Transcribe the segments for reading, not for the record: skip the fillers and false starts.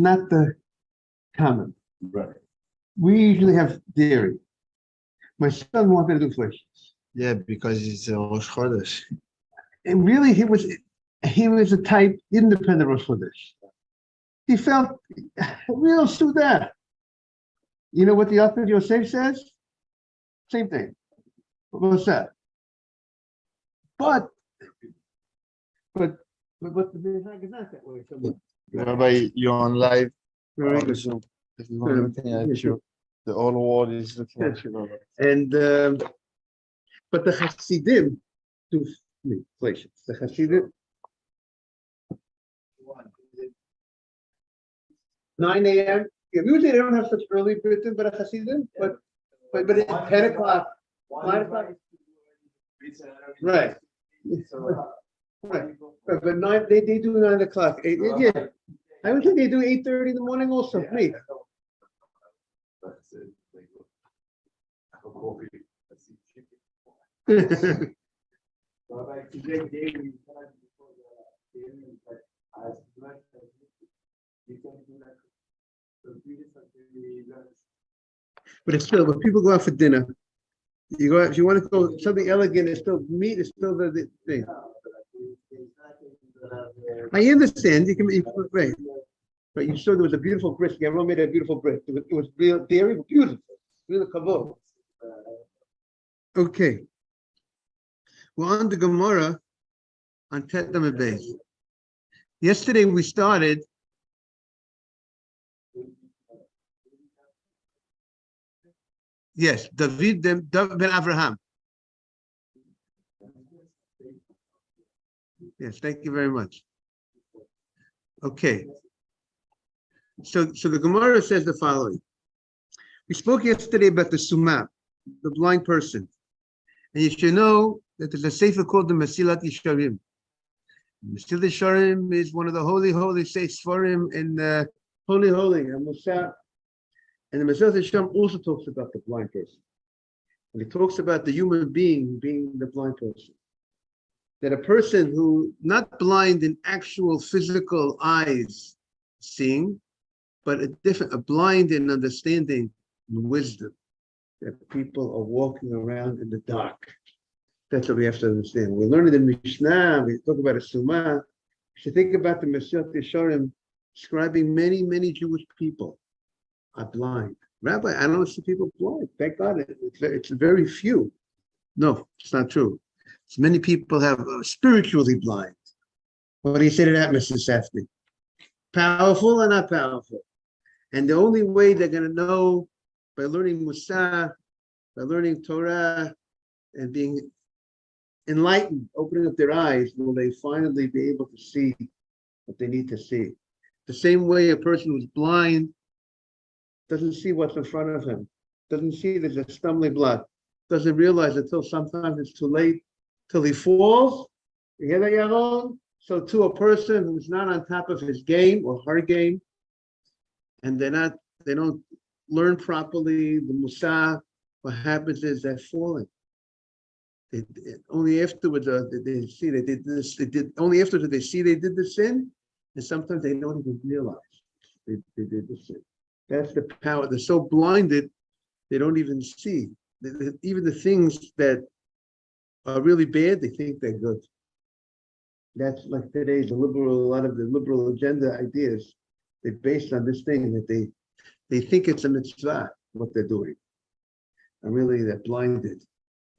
not the common. Right. We usually have dairy. My son wanted to do flesh. Yeah, because it's Rosh Chodesh. And really, he was a type independent Rosh Chodesh. He felt, we don't do that. You know what the author Yosef says? Same thing. What's that? But the Minhag is not that way. Rabbi, you're on live. Very on good. Zoom. Everyone looking at you. The whole world is looking at you. Rabbi. And but the Hasidim do inflation. The Hasidim 9 a.m. Yeah, usually they don't have such early Britain, but a Hasidim, but at 10 o'clock, 9 o'clock. Right. Right. But they do 9 o'clock. Yeah. I would think they do 8:30 in the morning also. Me. But it's still, when people go out for dinner, you go out, if you want to go something elegant, it's still meat, it's still the thing. I understand. Right. But you saw there was a beautiful brisket. Everyone made a beautiful brisket. It was real dairy, but beautiful. Real kavod. Okay. We're on the Gemara on Tet Lamed Beis. Yesterday we started. Yes, David ben Avraham. Yes, thank you very much. Okay. So the Gemara says the following. We spoke yesterday about the Sumah, the blind person. And you should know that there's a sefer called the Mesilat Yesharim. Mesilat Yesharim is one of the holy sefarim in holy, and Musa. And the Mesilat Yesharim also talks about the blind person. And it talks about the human being the blind person. That a person who, not blind in actual physical eyes seeing, but a blind in understanding and wisdom, that people are walking around in the dark. That's what we have to understand. We're learning the Mishnah, we talk about a Sumah. We should think about the Mesilat Yesharim describing many, many Jewish people are blind. Rabbi, I don't see people blind. Thank God, it's very few. No, it's not true. So many people have spiritually blind. What do you say to that, Mr. Safdie? Powerful or not powerful? And the only way they're going to know by learning Musa, by learning Torah, and being enlightened, opening up their eyes, will they finally be able to see what they need to see. The same way a person who's blind doesn't see what's in front of him, doesn't see there's a stumbling block, doesn't realize until sometimes it's too late, till he falls. You hear that, Yaron? So to a person who's not on top of his game or her game, and they don't learn properly the Musa, what happens is they're falling. Only afterwards they see they did this. Only afterwards they see they did the sin, and sometimes they don't even realize they did the sin. That's the power. They're so blinded they don't even see. Even the things that are really bad, they think they're good. That's like today, a lot of the liberal agenda ideas, they're based on this thing that they think it's a mitzvah, what they're doing. And really they're blinded.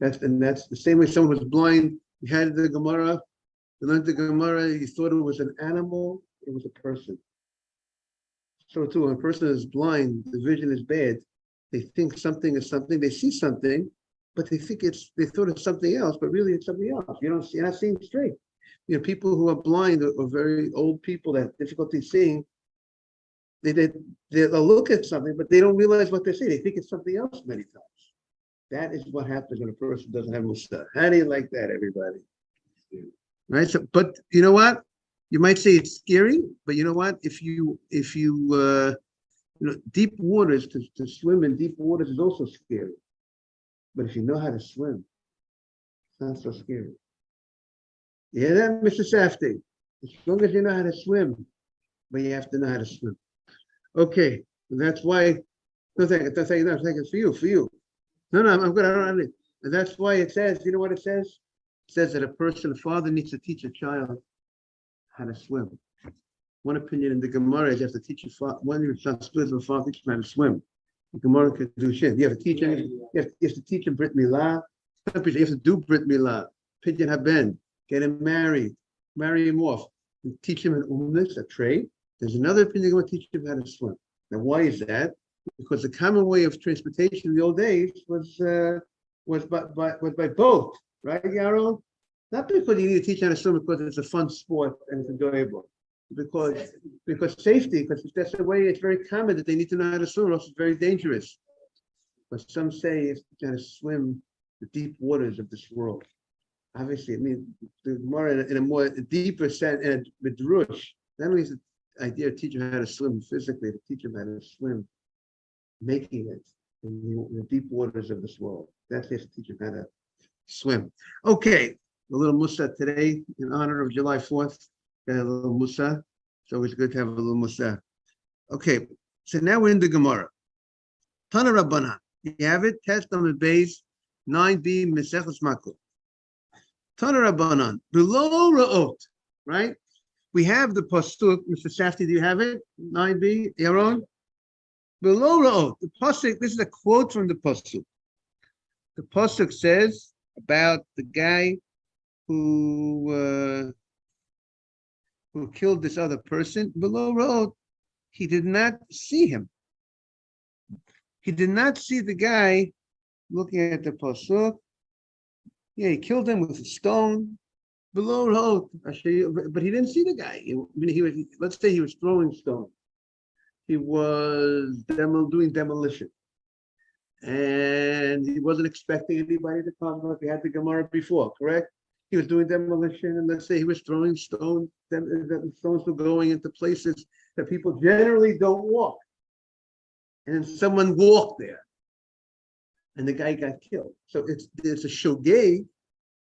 That's the same way someone was blind. You had the Gemara, you learned the Gemara, you thought it was an animal, it was a person. So too, when a person is blind, the vision is bad, they think something is something, they see something, but they thought it's something else, but really it's something else. You're not seeing straight. You know, people who are blind or very old people that have difficulty seeing, they'll look at something, but they don't realize what they see. They think it's something else many times. That is what happens when a person doesn't have Musa. How do you like that, everybody? Right. So, but you know what? You might say it's scary, but you know what? If you deep waters, to swim in deep waters is also scary. But if you know how to swim, it's not so scary. You hear that, Mr. Safdie? As long as you know how to swim, but you have to know how to swim. Okay, that's why. No, thank you. No, thank you. For you. For you. No, I'm good. I don't have it. And that's why it says. You know what it says? It says that a father needs to teach a child how to swim. One opinion in the Gemara is you have to teach your father. One of your sons split the father teach him how to swim. The Gemara can do shit. You have to teach him. You have to teach him Brit Milah. You have to do Brit Milah. Pidyon Haben. Get him married. Marry him off. And teach him an umnus, a trade. There's another opinion going to teach him how to swim. Now, why is that? Because the common way of transportation in the old days was by boat, right, Yarrow? Not because you need to teach how to swim because it's a fun sport and it's enjoyable. Because safety, because that's the way it's very common that they need to know how to swim, or else it's very dangerous. But some say it's how to swim the deep waters of this world. Obviously, I mean, the more in a more deeper sense, and Midrush, not only is the idea of teaching how to swim physically, to teach them how to swim, making it in the deep waters of this world. That's it, to teach them how to swim. Okay, a little Musa today in honor of July 4th. Got a little Musa. It's always good to have a little Musa. Okay, so now we're in the Gemara. Tana Rabbana. You have it? Test on base 9b Meseches Makkos. Tana Rabbanan, below Ra'ot, right? We have the pasuk, Mr. Safti, do you have it? 9b, Aaron? Below Ra'ot, the pasuk, this is a quote from the pasuk. The pasuk says about the guy who killed this other person. Below Ra'ot, he did not see him. He did not see the guy. Looking at the pasuk. Yeah, he killed him with a stone below Ra'ot. But he didn't see the guy. Let's say he was throwing stones. He was doing demolition. And he wasn't expecting anybody to come up. He had the Gemara before, correct? He was doing demolition, and let's say he was throwing stones. The stones were going into places that people generally don't walk. And someone walked there. And the guy got killed. So it's a shogeg.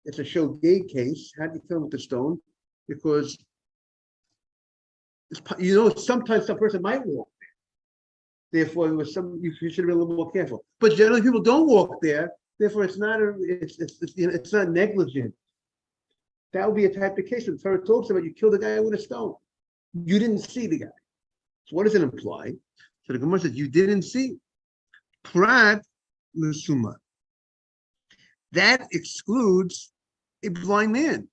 It's a shogeg case. How do you kill him with the stone? Because sometimes some person might walk there. Therefore, you should be a little more careful. But generally, people don't walk there. Therefore, it's not negligent. That would be a type of case. The Torah talks about you killed a guy with a stone. You didn't see the guy. So what does it imply? So the Gemara says you didn't see. Prat Lusuma. That excludes a blind man.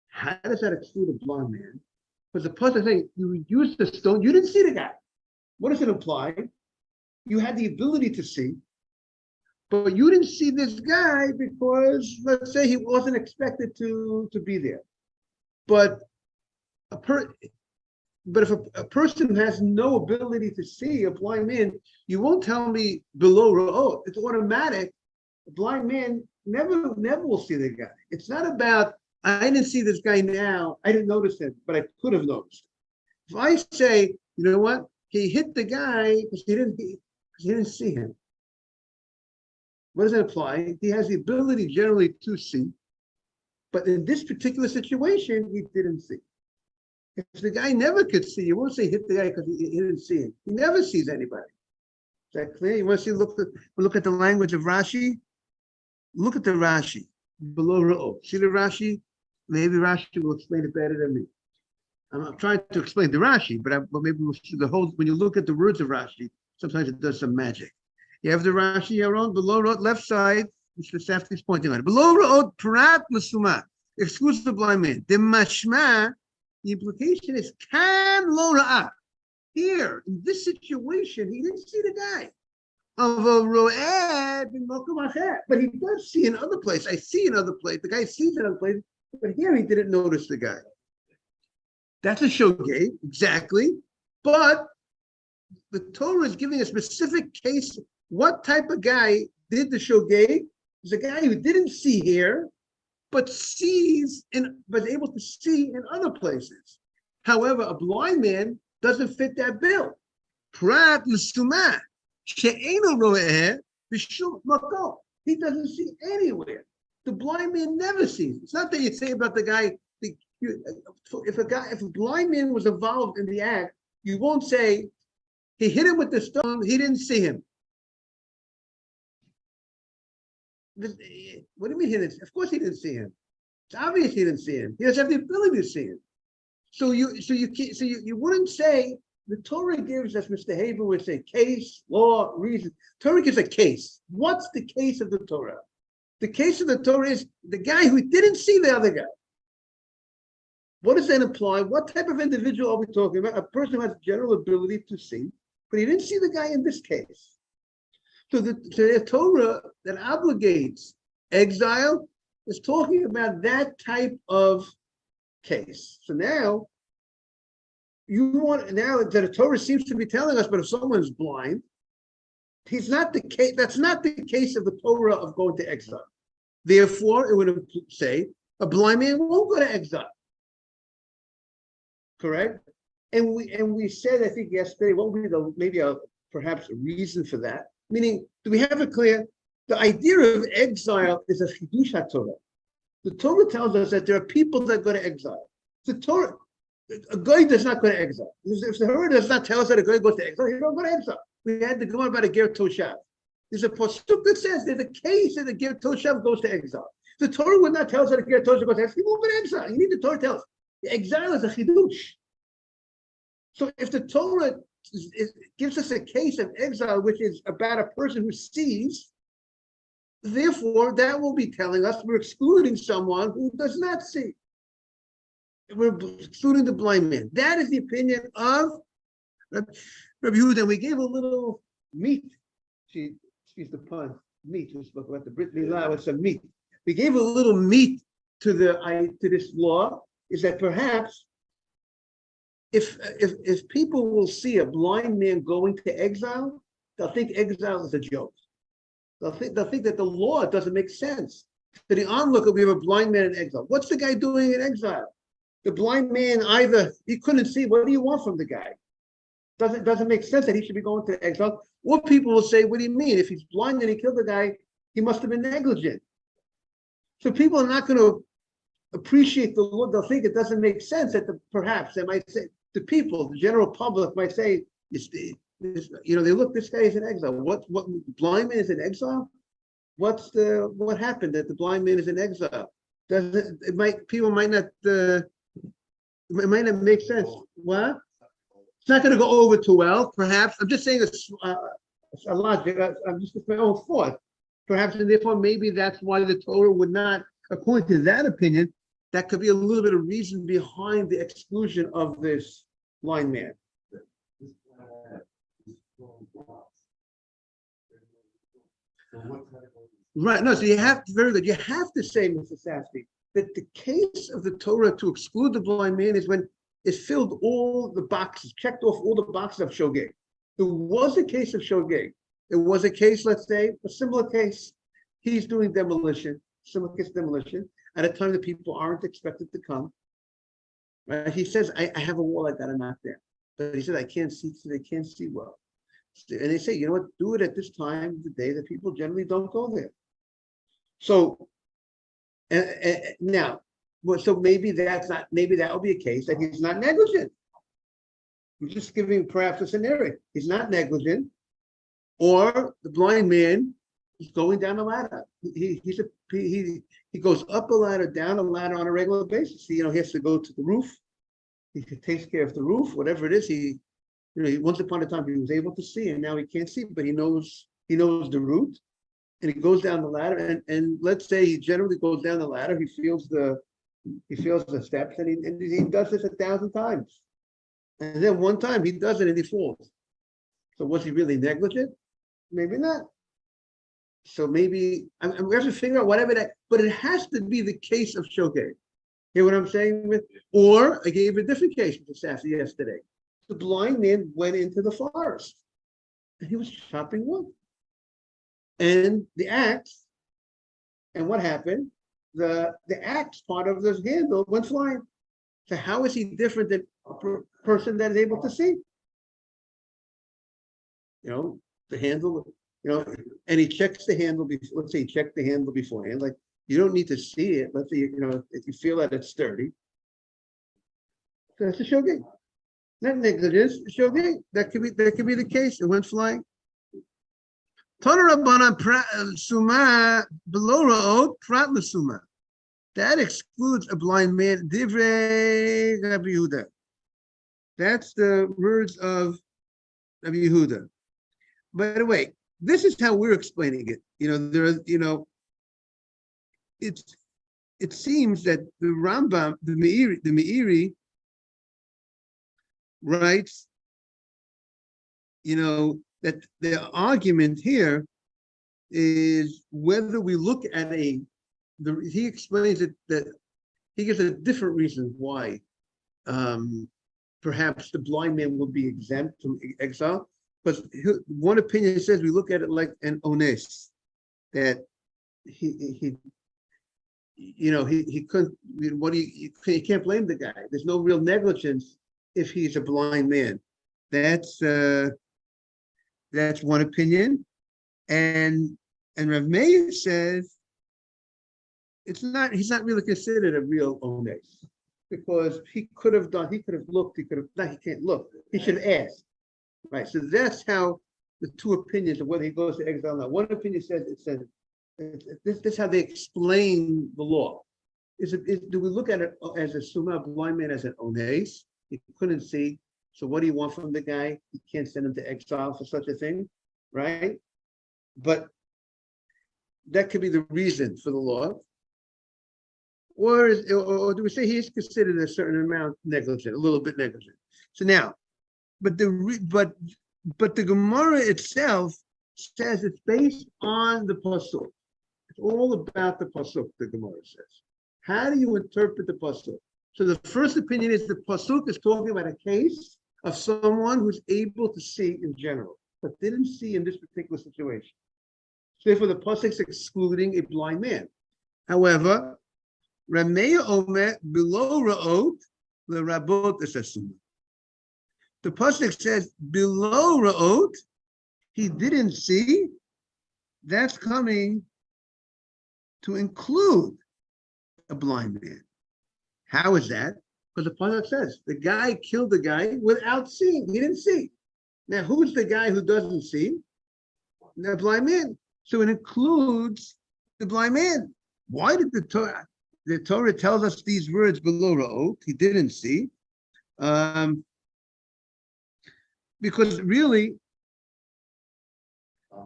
How does that exclude a blind man? Because the person saying you used the stone, you didn't see the guy. What does it imply? You had the ability to see, but you didn't see this guy because, let's say, he wasn't expected to be there. But if a person has no ability to see, a blind man, you won't tell me below Ra'ot. It's automatic. A blind man never will see the guy. It's not about, I didn't see this guy now, I didn't notice him, but I could have noticed. If I say, you know what, he hit the guy because he didn't see him. What does that imply? He has the ability generally to see, but in this particular situation, he didn't see. If the guy never could see, you won't say hit the guy because he didn't see him. He never sees anybody. Is that clear? You want to see? Look at the language of Rashi. Look at the Rashi below Ra'ot. See the Rashi? Maybe Rashi will explain it better than me. I'm trying to explain the Rashi, but maybe we'll see the whole. When you look at the words of Rashi, sometimes it does some magic. You have the Rashi around below Ra'ot, left side. Mr. Safti is pointing on it. Below Ra'ot, Prat Masuma, excludes the blind man. The Mashma. The implication is kan lo ra'ah. Here, in this situation, he didn't see the guy. Of a ro'eh bin makom acher, but he does see in other places. I see in other places. The guy sees in other places, but here he didn't notice the guy. That's a shogeg, exactly. But the Torah is giving a specific case. What type of guy did the shogeg? It's a guy who didn't see here, but was able to see in other places. However, a blind man doesn't fit that bill. Prat l'suma she'eino ro'eh b'shum makom. He doesn't see anywhere. The blind man never sees. It's not that you say about the guy. If a blind man was involved in the act, you won't say He hit him with the stone. He didn't see him. What do you mean he didn't? Of course he didn't see him. It's obvious he didn't see him. He doesn't have the ability to see him. So you wouldn't say the Torah gives us, Mr. Haber would say, case, law, reason. Torah gives a case. What's the case of the Torah? The case of the Torah is the guy who didn't see the other guy. What does that imply? What type of individual are we talking about? A person who has general ability to see, but he didn't see the guy in this case. So the Torah that obligates exile is talking about that type of case. So now, now that the Torah seems to be telling us, but if someone's blind, he's not the case. That's not the case of the Torah of going to exile. Therefore, it would say a blind man won't go to exile. Correct? And we said, I think yesterday, what would be perhaps a reason for that? Meaning, do we have it clear? The idea of exile is a chidush HaTorah. The Torah tells us that there are people that go to exile. The Torah, a guy does not go to exile. If the Torah does not tell us that a guy goes to exile, he don't go to exile. We had to go about a ger toshav. There's a pasuk that says there's a case that a ger toshav goes to exile. The Torah would not tell us that a ger toshav goes to exile. He won't go to exile. You need the Torah to tell us. The exile is a chidush. So if the Torah gives us a case of exile, which is about a person who sees, therefore that will be telling us we're excluding someone who does not see. We're excluding the blind man. That is the opinion of Rabbi Yehuda. We gave a little meat. Excuse the pun. Meat. We spoke about the Brit Milah with some meat. We gave a little meat to this law. Is that perhaps if people will see a blind man going to exile, they'll think exile is a joke. They'll think that the law doesn't make sense. To the onlooker, we have a blind man in exile. What's the guy doing in exile? The blind man either he couldn't see. What do you want from the guy? Doesn't make sense that he should be going to exile. Or people will say, what do you mean? If he's blind and he killed the guy, he must have been negligent. So people are not going to appreciate the law. They'll think it doesn't make sense that perhaps they might say, the people, the general public might say, they look, this guy is in exile. What blind man is in exile? What happened that the blind man is in exile? People might not it might not make sense. What? It's not going to go over too well, perhaps. I'm just saying a logic. I'm just my own thought. Perhaps, and therefore maybe that's why the Torah would not, according to that opinion, that could be a little bit of reason behind the exclusion of this blind man. Right. No, so you have to, very good. You have to say, Mr. Safdie, that the case of the Torah to exclude the blind man is when it filled all the boxes, checked off all the boxes of shogeg. There was a case of shogeg. There was a case, let's say, a similar case. He's doing demolition, similar case demolition, at a time that people aren't expected to come. Right? He says, I have a wall I gotta knock down. But he said, I can't see, so they can't see well. And they say, you know what, do it at this time of the day that people generally don't go there. So now, so maybe that will be a case that he's not negligent. I'm just giving perhaps a scenario. He's not negligent, or the blind man is going down a ladder. He goes up a ladder, down a ladder on a regular basis. He has to go to the roof. He takes care of the roof, whatever it is. Once upon a time he was able to see, and now he can't see, but he knows the route, and he goes down the ladder. And let's say he generally goes down the ladder. He feels the steps, and he does this 1,000 times. And then one time he does it and he falls. So was he really negligent? Maybe not. So maybe we have to figure out whatever that, but it has to be the case of shogeg. Hear what I'm saying? Or I gave a different case to Sassy yesterday. The blind man went into the forest and he was chopping wood. And the axe, and what happened? The axe part of the handle went flying. So how is he different than a person that is able to see? The handle, and he checks the handle before, let's say he checked the handle beforehand, like you don't need to see it. Let's say, if you feel that it's sturdy. So that's a shogeg. Not negligence. It's okay. That could be the case. It went flying. Torah Rabbanan Suma below Ra'ot Prat L'Suma. That excludes a blind man. Divrei Rabbi Yehuda. That's the words of Rabbi Yehuda. By the way, this is how we're explaining it. It seems that the Rambam, the Meiri writes, that the argument here is whether we look at he explains it that he gives a different reason why perhaps the blind man will be exempt from exile. But one opinion says we look at it like an ones, that he couldn't, you can't blame the guy. There's no real negligence if he's a blind man. That's one opinion. And Rav Meir says he's not really considered a real ones, because he could have looked, he can't look. He should have asked. Right. So that's how the two opinions of whether he goes to exile or not. One opinion says this is how they explain the law. Do we look at it as a suma, blind man, as an ones? He couldn't see. So what do you want from the guy? You can't send him to exile for such a thing, right? But that could be the reason for the law. Or do we say he is considered a certain amount negligent, a little bit negligent? So now, but the Gemara itself says it's based on the pasuk. It's all about the pasuk. The Gemara says, how do you interpret the pasuk? So the first opinion is the pasuk is talking about a case of someone who's able to see in general, but didn't see in this particular situation. So therefore, the pasuk is excluding a blind man. However, Rameya Omer below Ra'ot the Rabot Esasuma. The pasuk says below Ra'ot, he didn't see. That's coming to include a blind man. How is that? Because the pasuk says the guy killed the guy without seeing. He didn't see. Now, who's the guy who doesn't see? The blind man. So it includes the blind man. Why did the Torah tells us these words below Ra'ot? He didn't see. Because really,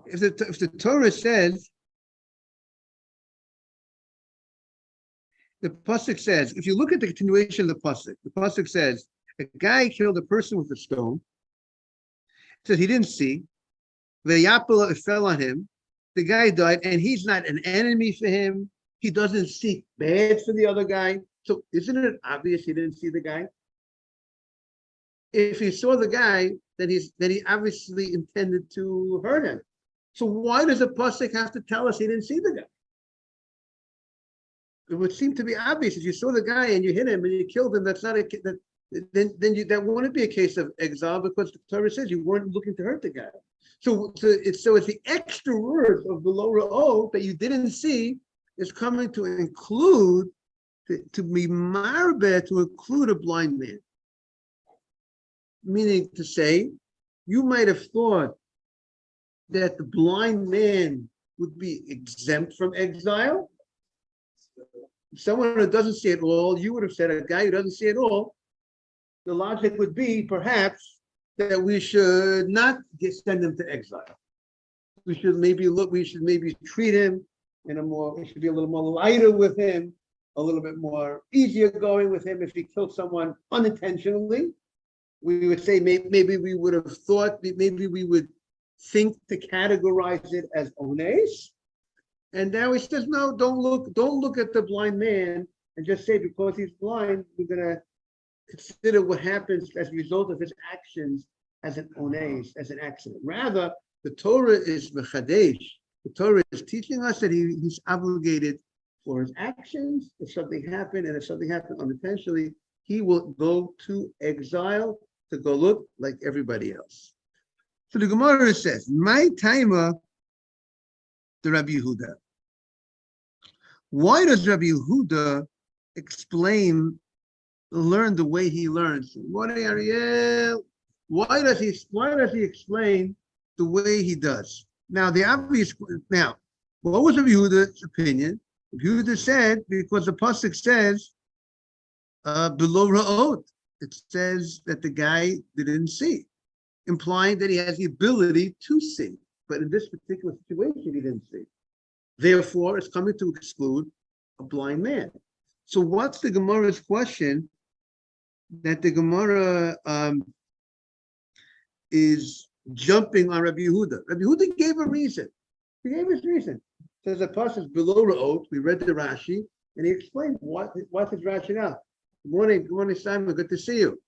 if the Torah says, the pasuk says, if you look at the continuation of the pasuk says, a guy killed a person with a stone. It says he didn't see. The yapala fell on him. The guy died, and he's not an enemy for him. He doesn't seek bad for the other guy. So isn't it obvious he didn't see the guy? If he saw the guy, then he obviously intended to hurt him. So why does the pasuk have to tell us he didn't see the guy? It would seem to be obvious. If you saw the guy and you hit him and you killed him, that's not that wouldn't be a case of exile, because the Torah says you weren't looking to hurt the guy. So it's the extra words of below Ra'ot that you didn't see is coming to include, to be marbeh, to include a blind man. Meaning to say, you might have thought that the blind man would be exempt from exile. Someone who doesn't see at all, you would have said a guy who doesn't see at all. The logic would be perhaps that we should not send him to exile. We should maybe treat him we should be a little more lighter with him, a little bit more easier going with him. If he killed someone unintentionally, we would say maybe we would have thought, maybe we would think to categorize it as ones. And now he says, no, don't look at the blind man and just say because he's blind, we're gonna consider what happens as a result of his actions as an ones, as an accident. Rather, the Torah is mechadesh. The Torah is teaching us that he's obligated for his actions. If something happened, and if something happened unintentionally, he will go to exile to go look like everybody else. So the Gemara says, my timer, the Rabbi Yehuda. Why does Rabbi Yehuda explain learn the way he learns. What Ariel? Why does he explain the way he does? Now, the obvious now, what was Rabbi Yehuda's opinion? Rabbi Yehuda said because the pasuk says below ra'ot, it says that the guy didn't see, implying that he has the ability to see. But in this particular situation, he didn't see. Therefore, it's coming to exclude a blind man. So what's the Gemara's question that the Gemara is jumping on Rabbi Yehuda? Rabbi Yehuda gave a reason. He gave his reason. Says the pasuk is below Ra'ot. We read the Rashi, and he explained what's his rationale. Good morning, Simon. Good to see you.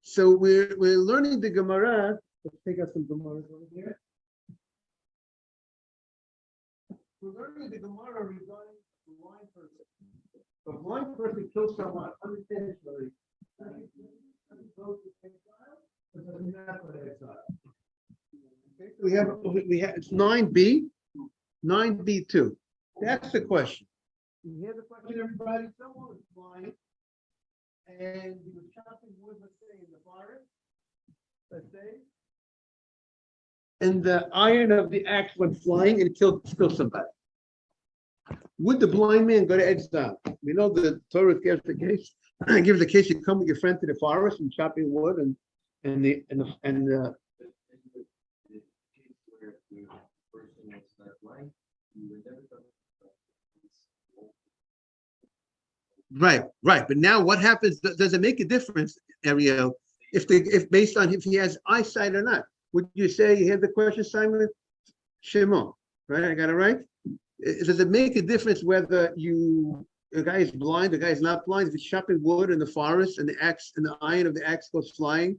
So we're learning the Gemara. Let's take out some Gemara over here. We're learning the Gemara regarding the blind person. A blind person kills someone unintentionally. We have it's 9b, 9b2. That's the question. You hear the question, everybody? Someone was blind and he was chopping wood, let's say, in the forest, let's say, and the iron of the axe went flying and killed somebody. Would the blind man go to exile? We know the Torah gives the case. Gives the case you come with your friend to the forest and chopping wood and right. But now what happens? Does it make a difference, Ariel? If based on if he has eyesight or not? Would you say you had the question, Simon? Shimon, right? I got it right. Does it make a difference whether the guy is blind, the guy is not blind? If he's chopping wood in the forest and the axe and the iron of the axe goes flying,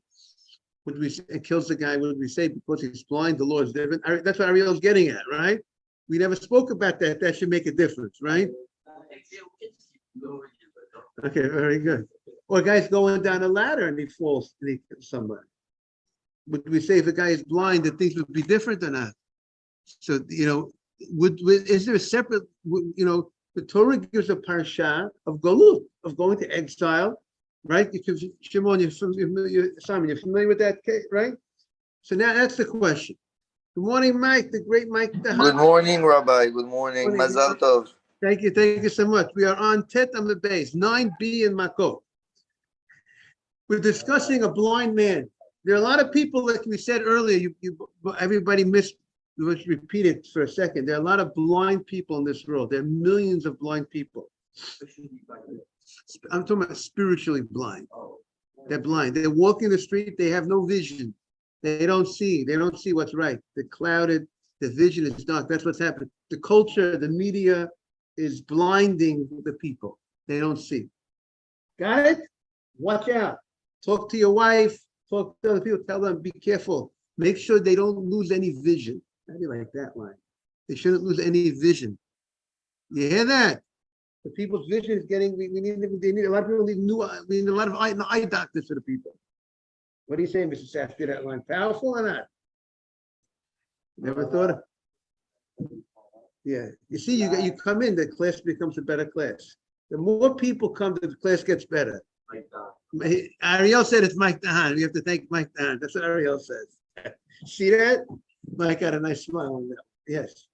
would we say it kills the guy? Would we say because he's blind, the law is different? That's what Ariel's getting at, right? We never spoke about that. That should make a difference, right? Okay, very good. Or a guy's going down a ladder and he falls and he kills somebody. Would we say if a guy is blind that things would be different or not? So, is there a separate, the Torah gives a parsha of galut, of going to exile, right? Because Shimon, Simon, you're familiar with that case, right? So now that's the question. Good morning, Mike, the great Mike. Good morning, Rabbi. Good morning. Mazal tov. Thank you so much. We are on Tet on the base, 9b in Makkos. We're discussing a blind man. There are a lot of people, like we said earlier, everybody missed. Let's repeat it for a second. There are a lot of blind people in this world. There are millions of blind people. I'm talking about spiritually blind. They're blind. They're walking the street. They have no vision. They don't see. They don't see what's right. They're clouded. The vision is dark. That's what's happening. The culture, the media is blinding the people. They don't see. Got it? Watch out. Talk to your wife. Talk to other people. Tell them, be careful. Make sure they don't lose any vision. How do you like that line? They shouldn't lose any vision. You hear that? The people's vision is getting. They need a lot of people we need a lot of eye doctors for the people. What do you say, Mr. Safdie? That line powerful or not? Never thought of. Yeah, you see, you come in, the class becomes a better class. The more people come, the class gets better. Ariel said it's Mike Dahan. We have to thank Mike Dahan. That's what Ariel says. See that? Mike got a nice smile on that. Yes.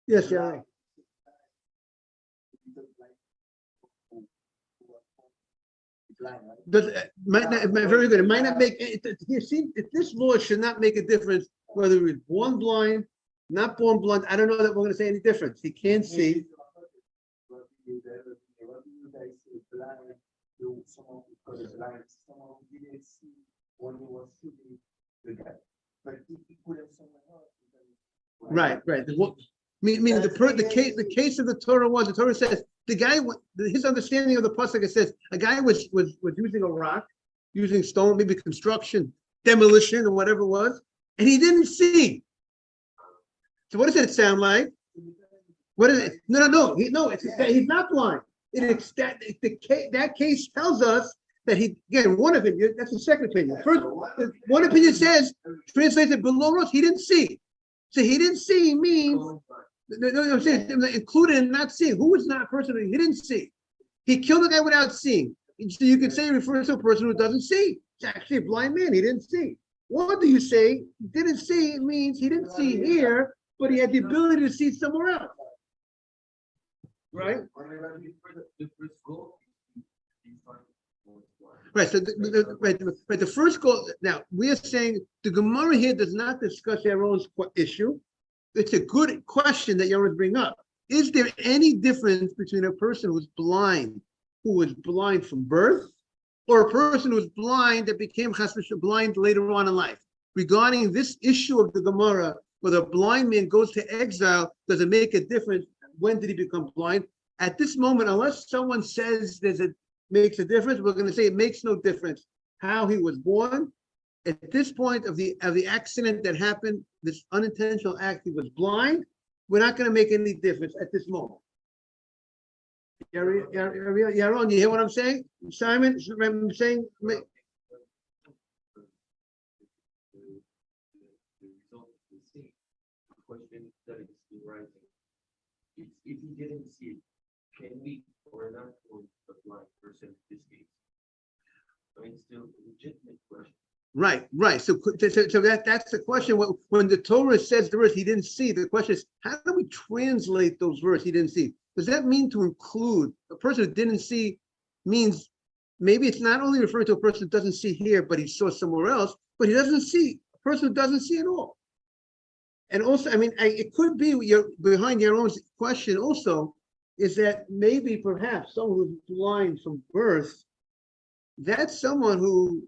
Yes, yeah. Very good. It might not make. You see, this law should not make a difference whether he's born blind, not born blind. I don't know that we're going to say any difference. He can't see. Right. Meaning the case of the Torah was the Torah says the guy, his understanding of the pasuk, it says a guy was using a rock, using stone, maybe construction, demolition, or whatever it was, and he didn't see. So what does it sound like? What is it? No. He's not blind. That case tells us that one opinion, that's the second opinion. First, one opinion says, translated below us, he didn't see. So he didn't see means, I'm saying, included in not seeing. Who was not a person he didn't see? He killed the guy without seeing. So you could say it refers to a person who doesn't see. It's actually a blind man. He didn't see. What do you say? Didn't see means he didn't see here, but he had the ability to see somewhere else. Right? Right. So the first goal. Now we are saying the Gemara here does not discuss Aaron's issue. It's a good question that Aaron bring up. Is there any difference between a person who was blind from birth, or a person who was blind that became blind later on in life? Regarding this issue of the Gemara, whether a blind man goes to exile, does it make a difference? When did he become blind? At this moment, unless someone says makes a difference, we're going to say it makes no difference how he was born. At this point of the accident that happened, this unintentional act, he was blind. We're not going to make any difference at this moment. Yaron, you hear what I'm saying? Simon, I'm saying. If he didn't see, can we or not for the blind person in this case? I mean, still a legitimate question. Right. So that's the question. When the Torah says the verse he didn't see, the question is, how do we translate those verses he didn't see? Does that mean to include a person who didn't see? Means maybe it's not only referring to a person who doesn't see here, but he saw somewhere else, but he doesn't see, a person who doesn't see at all. And also, I mean, it could be behind your own question also is that maybe perhaps someone who's blind from birth, that's someone who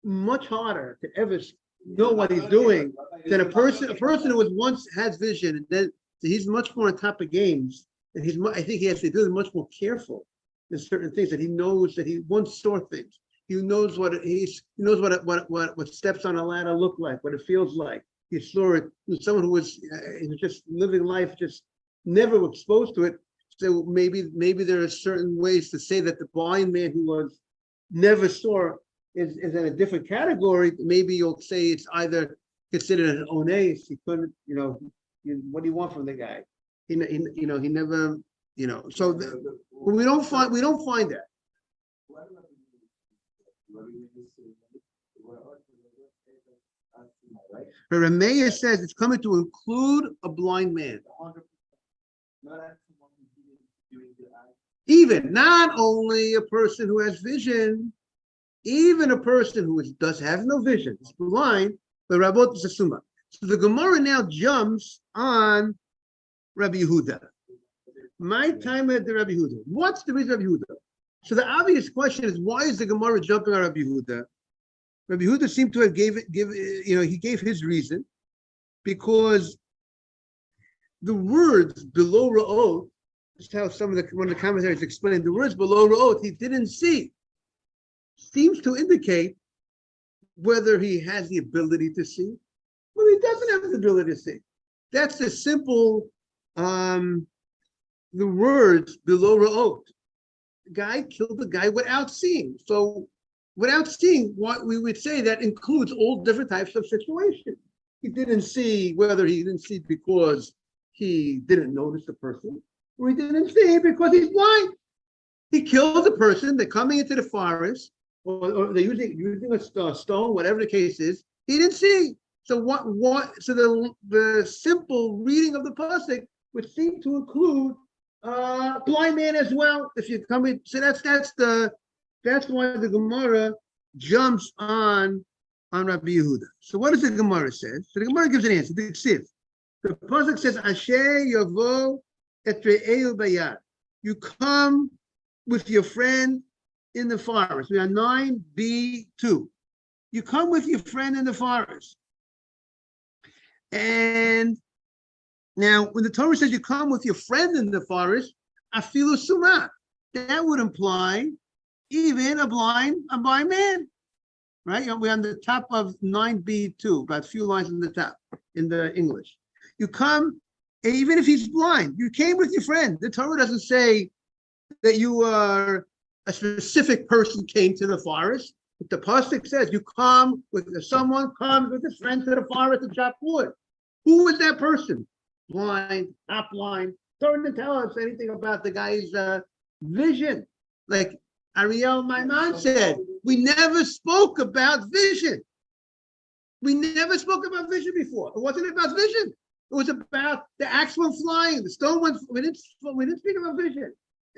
much harder to ever know what he's doing than a person who was once has vision, and then he's much more on top of games, and I think he has to be much more careful in certain things, that he knows that he once saw things. He knows what steps on a ladder look like, what it feels like. He saw it. Someone who was just living life, just never exposed to it. So maybe there are certain ways to say that the blind man who was never saw is in a different category. Maybe you'll say it's either considered an ones. He couldn't, what do you want from the guy? He never, So we don't find that. But Rameh says it's coming to include a blind man. Even not only a person who has vision, even a person who does have no vision, is blind, but Rabot is a summa. So the Gemara now jumps on Rabbi Yehuda. My time at the Rabbi Yehuda. What's the reason Rabbi Yehuda? So the obvious question is, why is the Gemara jumping on Rabbi Yehuda? Rabbi Yehuda seemed to have he gave his reason, because the words below Ra'ot, just how one of the commentaries explained, the words below Ra'ot, he didn't see, seems to indicate whether he has the ability to see, or he doesn't have the ability to see. That's the simple, the words below Ra'ot. The guy killed the guy without seeing. So without seeing, what we would say that includes all different types of situations. He didn't see, whether he didn't see because he didn't notice the person, or he didn't see because he's blind. He killed the person. They're coming into the forest, or they're using a stone, whatever the case is. He didn't see. So So the simple reading of the pasuk would seem to include blind man as well. If you come in, so that's why the Gemara jumps on Rabbi Yehuda. So what does the Gemara say? So the Gemara gives an answer. The pasuk says, "Asher yavo et re'eu bayad." You come with your friend in the forest. We are 9b2. You come with your friend in the forest. And now, when the Torah says you come with your friend in the forest, afilu sumah, that would imply even a blind man, right? We're on the top of 9b2, about a few lines on the top in the English. You come, even if he's blind, you came with your friend. The Torah doesn't say that you are a specific person came to the forest. But the pasuk says you come with someone comes with his friend to the forest to chop wood. Who was that person? Blind, not blind. Torah didn't tell us anything about the guy's vision. Like Ariel Maiman said, we never spoke about vision. We never spoke about vision before. It wasn't about vision. It was about the axe went flying, the stone went. We didn't speak about vision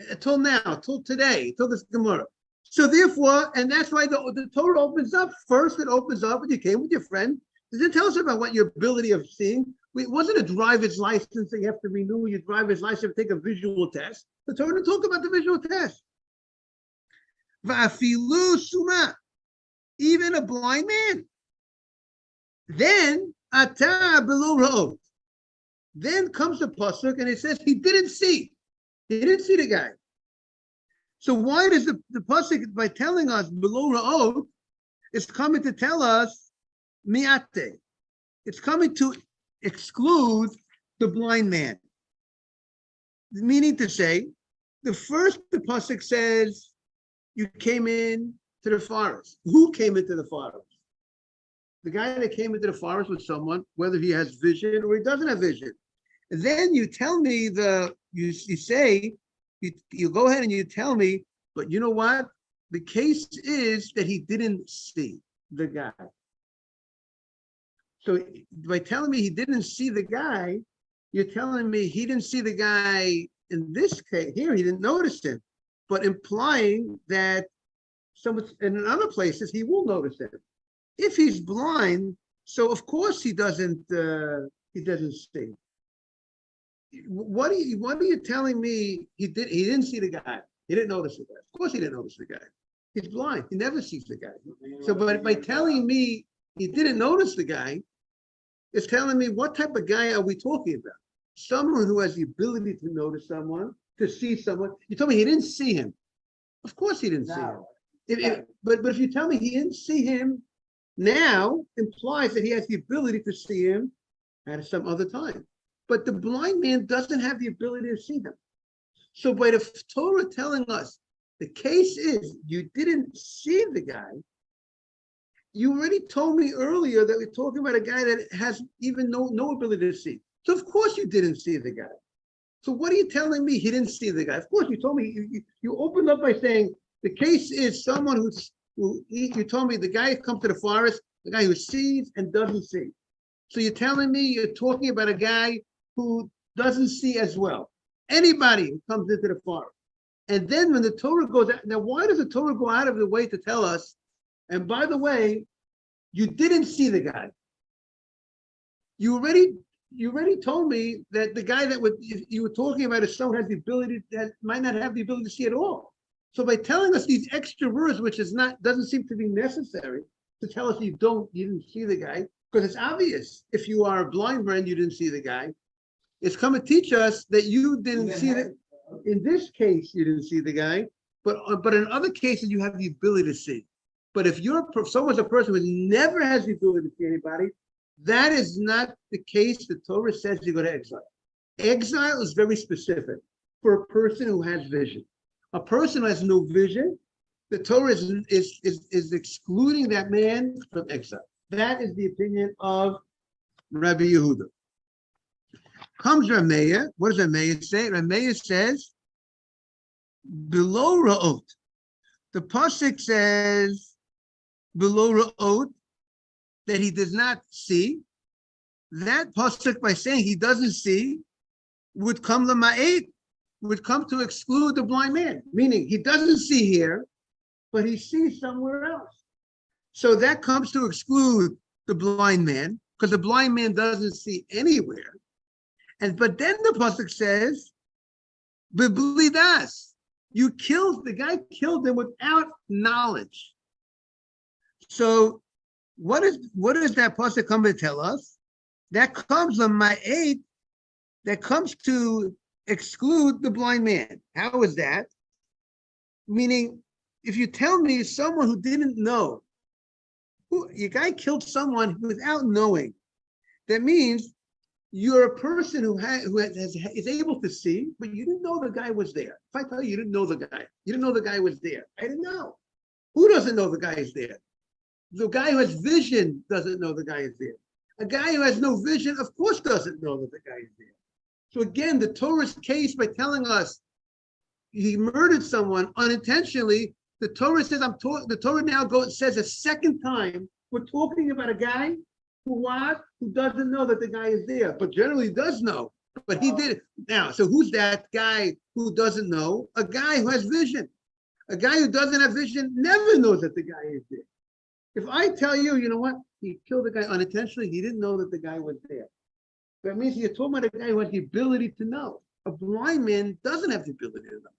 until now, till today, till this Gemara. So therefore, and that's why the Torah opens up. First, it opens up when you came with your friend. It didn't tell us about what your ability of seeing. It wasn't a driver's license that you have to renew your driver's license to take a visual test. The Torah didn't talk about the visual test. Va'afilu suma, even a blind man. Then ata below ra'ot. Then comes the pasuk and it says he didn't see. He didn't see the guy. So why does the pasuk, by telling us below ra'ot, it's coming to tell us mi'ate. It's coming to exclude the blind man. Meaning to say, the pasuk says you came in to the forest. Who came into the forest? The guy that came into the forest with someone, whether he has vision or he doesn't have vision. And then you tell me you go ahead and you tell me, but you know what? The case is that he didn't see the guy. So by telling me he didn't see the guy, you're telling me he didn't see the guy in this case here, he didn't notice him, but implying that in other places he will notice him. If he's blind, so of course he doesn't see. What are you telling me? He didn't see the guy. He didn't notice the guy. Of course he didn't notice the guy. He's blind. He never sees the guy. So by telling me he didn't notice the guy, it's telling me what type of guy are we talking about? Someone who has the ability to notice someone, to see someone. You told me he didn't see him. Of course he didn't see him. But if you tell me he didn't see him now, implies that he has the ability to see him at some other time. But the blind man doesn't have the ability to see him. So by the Torah telling us the case is you didn't see the guy, you already told me earlier that we're talking about a guy that has even no ability to see. So of course you didn't see the guy. So what are you telling me? He didn't see the guy. Of course you told me, you opened up by saying the case is someone you told me the guy who comes to the forest, the guy who sees and doesn't see. So you're telling me you're talking about a guy who doesn't see as well. Anybody who comes into the forest. And then when the Torah goes out, now why does the Torah go out of the way to tell us, and by the way, you didn't see the guy. You already told me that the guy you were talking about is someone has the ability, that might not have the ability to see at all. So by telling us these extra words, which doesn't seem to be necessary to tell us you didn't see the guy, because it's obvious if you are a blind man, you didn't see the guy. It's come to teach us that you didn't see that. In this case, you didn't see the guy, but in other cases, you have the ability to see. But if someone's a person who never has the ability to see anybody, that is not the case. The Torah says you go to exile. Exile is very specific for a person who has vision. A person who has no vision, the Torah is excluding that man from exile. That is the opinion of Rabbi Yehuda. Comes Rameya. What does Rameya say? Rameya says, below Ra'ot. The pasuk says, below Ra'ot, that he does not see. That pasuk, by saying he doesn't see, would come Lama'et, would come to exclude the blind man. Meaning, he doesn't see here, but he sees somewhere else. So that comes to exclude the blind man, because the blind man doesn't see anywhere. But then the pasuk says, "B'blidas," the guy killed him without knowledge. So, what does that pasuk come to tell us? That comes on my 8. That comes to exclude the blind man. How is that? Meaning, if you tell me someone who didn't know, your guy killed someone without knowing, that means you're a person who is able to see, but you didn't know the guy was there. If I tell you didn't know the guy was there. I didn't know. Who doesn't know the guy is there? The guy who has vision doesn't know the guy is there. A guy who has no vision, of course, doesn't know that the guy is there. So again, the Torah's case by telling us he murdered someone unintentionally The Torah says, the Torah now says a second time, we're talking about a guy who doesn't know that the guy is there, but generally does know, but he did it. Now, so who's that guy who doesn't know? A guy who has vision. A guy who doesn't have vision never knows that the guy is there. If I tell you, you know what? He killed the guy unintentionally, he didn't know that the guy was there. That means you're talking about a guy who has the ability to know. A blind man doesn't have the ability to know.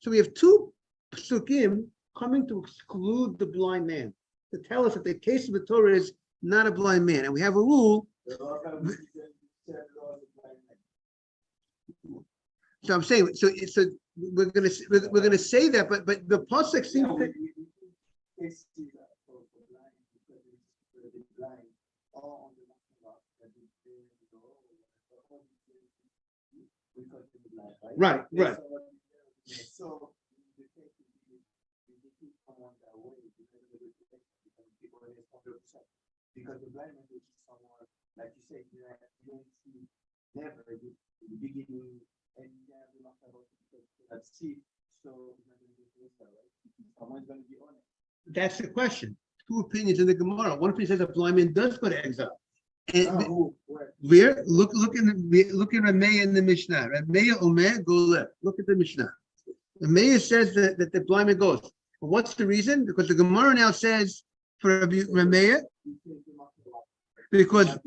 So we have two psukim coming to exclude the blind man, to tell us that the case of the Torah is not a blind man. And we have a rule. So I'm saying, so we're gonna say that, but the pasuk seems to. Right. So because the blind man is someone, like you said, you don't see never the beginning and not see. So someone's going to be on it. That's the question. Two opinions in the Gemara. One opinion says a blind man does go to exile. And where? Look in Rameh in the Mishnah. Rameh Omer go left. Look at the Mishnah. Rameh says that the blind man goes. But what's the reason? Because the Gemara now says for Rameh, because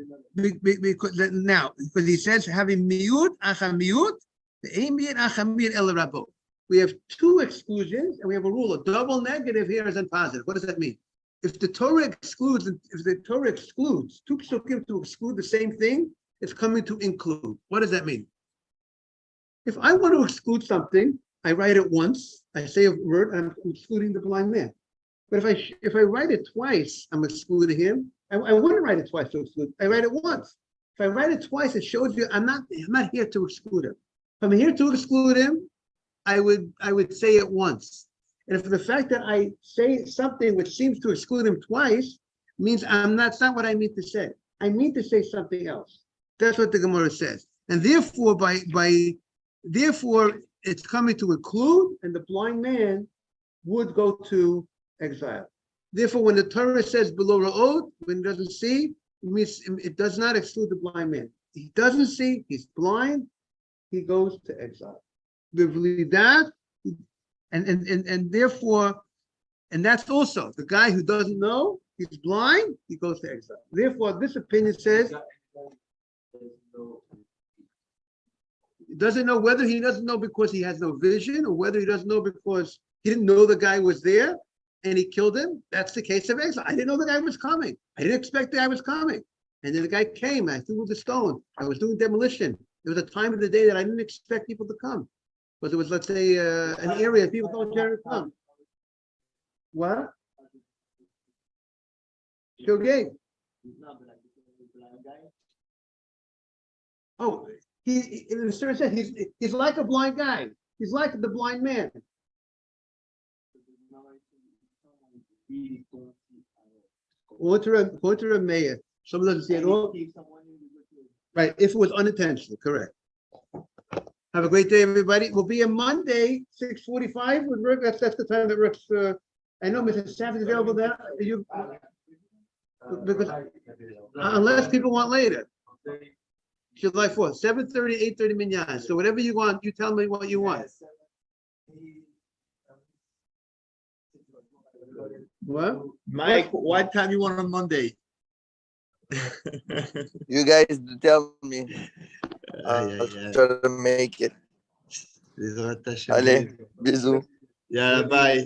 he says having miut achamiut, the miut achamir el rabo. We have two exclusions and we have a rule. A double negative here is positive. What does that mean? If the Torah excludes two psukim to exclude the same thing, it's coming to include. What does that mean? If I want to exclude something, I write it once, I say a word, I'm excluding the blind man. But if I write it twice, I'm excluding him. I wouldn't write it twice to exclude. I write it once. If I write it twice, it shows you I'm not here to exclude him. If I'm here to exclude him, I would say it once. And if the fact that I say something which seems to exclude him twice means that's not what I mean to say. I mean to say something else. That's what the Gemara says. And therefore, therefore, it's coming to include, and the blind man would go to exile. Therefore, when the Torah says below ra'od, when it doesn't see, it means it does not exclude the blind man. He doesn't see, he's blind, he goes to exile. That, and therefore, and that's also the guy who doesn't know, he's blind, he goes to exile. Therefore, this opinion says he doesn't know whether he doesn't know because he has no vision, or whether he doesn't know because he didn't know the guy was there and he killed him. That's the case of exile. I didn't know the guy was coming. I didn't expect the guy was coming. And then the guy came, I threw the stone. I was doing demolition. There was a time of the day that I didn't expect people to come. Because it was, let's say, an area people don't generally come. What? Shogeg. Oh, the story says he's like a blind guy. He's like the blind man. According to a mayor, someone doesn't see it all. Right, if it was unintentional, correct. Have a great day, everybody. We'll be on Monday, 6:45 with Rick. That's the time that Rick's. I know Mr. Staff is available there. Because unless people want later. July 4th, 7:30, 8:30 minyan. So whatever you want, you tell me what you want. What? Mike, what time you want on Monday? You guys tell me. I'll try to make it. Allez, bisous. Yeah, bye.